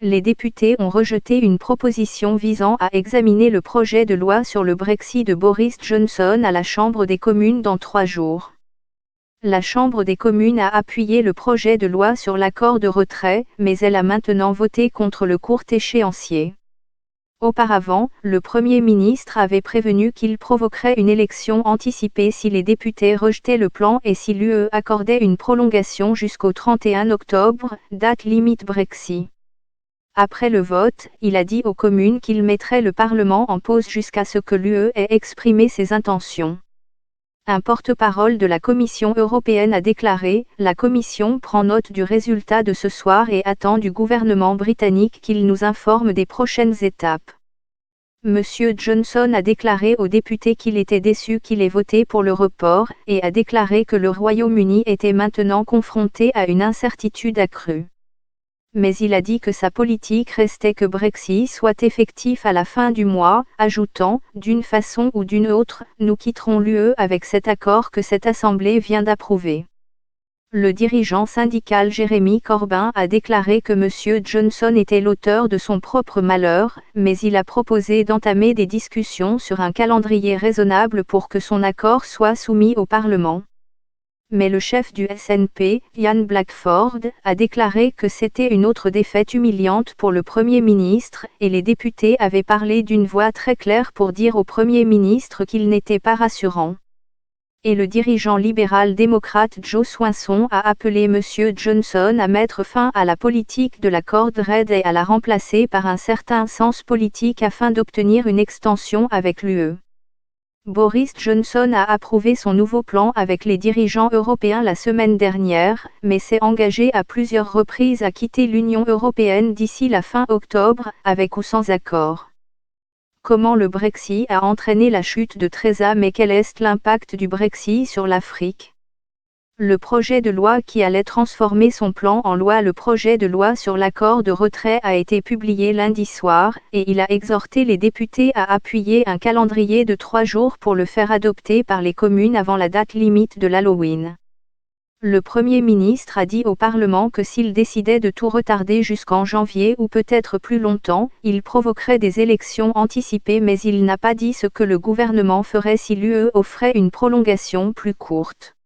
Les députés ont rejeté une proposition visant à examiner le projet de loi sur le Brexit de Boris Johnson à la Chambre des communes dans 3 jours. La Chambre des communes a appuyé le projet de loi sur l'accord de retrait, mais elle a maintenant voté contre le court échéancier. Auparavant, le Premier ministre avait prévenu qu'il provoquerait une élection anticipée si les députés rejetaient le plan et si l'UE accordait une prolongation jusqu'au 31 octobre, date limite Brexit. Après le vote, il a dit aux communes qu'il mettrait le Parlement en pause jusqu'à ce que l'UE ait exprimé ses intentions. Un porte-parole de la Commission européenne a déclaré « La Commission prend note du résultat de ce soir et attend du gouvernement britannique qu'il nous informe des prochaines étapes ». Monsieur Johnson a déclaré aux députés qu'il était déçu qu'il ait voté pour le report et a déclaré que le Royaume-Uni était maintenant confronté à une incertitude accrue. Mais il a dit que sa politique restait que Brexit soit effectif à la fin du mois, ajoutant, d'une façon ou d'une autre, nous quitterons l'UE avec cet accord que cette Assemblée vient d'approuver. Le dirigeant syndical Jeremy Corbyn a déclaré que M. Johnson était l'auteur de son propre malheur, mais il a proposé d'entamer des discussions sur un calendrier raisonnable pour que son accord soit soumis au Parlement. Mais le chef du SNP, Ian Blackford, a déclaré que c'était une autre défaite humiliante pour le Premier ministre, et les députés avaient parlé d'une voix très claire pour dire au Premier ministre qu'il n'était pas rassurant. Et le dirigeant libéral-démocrate Joe Swainson a appelé M. Johnson à mettre fin à la politique de la corde raide et à la remplacer par un certain sens politique afin d'obtenir une extension avec l'UE. Boris Johnson a approuvé son nouveau plan avec les dirigeants européens la semaine dernière, mais s'est engagé à plusieurs reprises à quitter l'Union européenne d'ici la fin octobre, avec ou sans accord. Comment le Brexit a entraîné la chute de Theresa May? Quel est l'impact du Brexit sur l'Afrique? Le projet de loi qui allait transformer son plan en loi, le projet de loi sur l'accord de retrait, a été publié lundi soir, et il a exhorté les députés à appuyer un calendrier de 3 jours pour le faire adopter par les communes avant la date limite de l'Halloween. Le Premier ministre a dit au Parlement que s'il décidait de tout retarder jusqu'en janvier ou peut-être plus longtemps, il provoquerait des élections anticipées, mais il n'a pas dit ce que le gouvernement ferait si l'UE offrait une prolongation plus courte.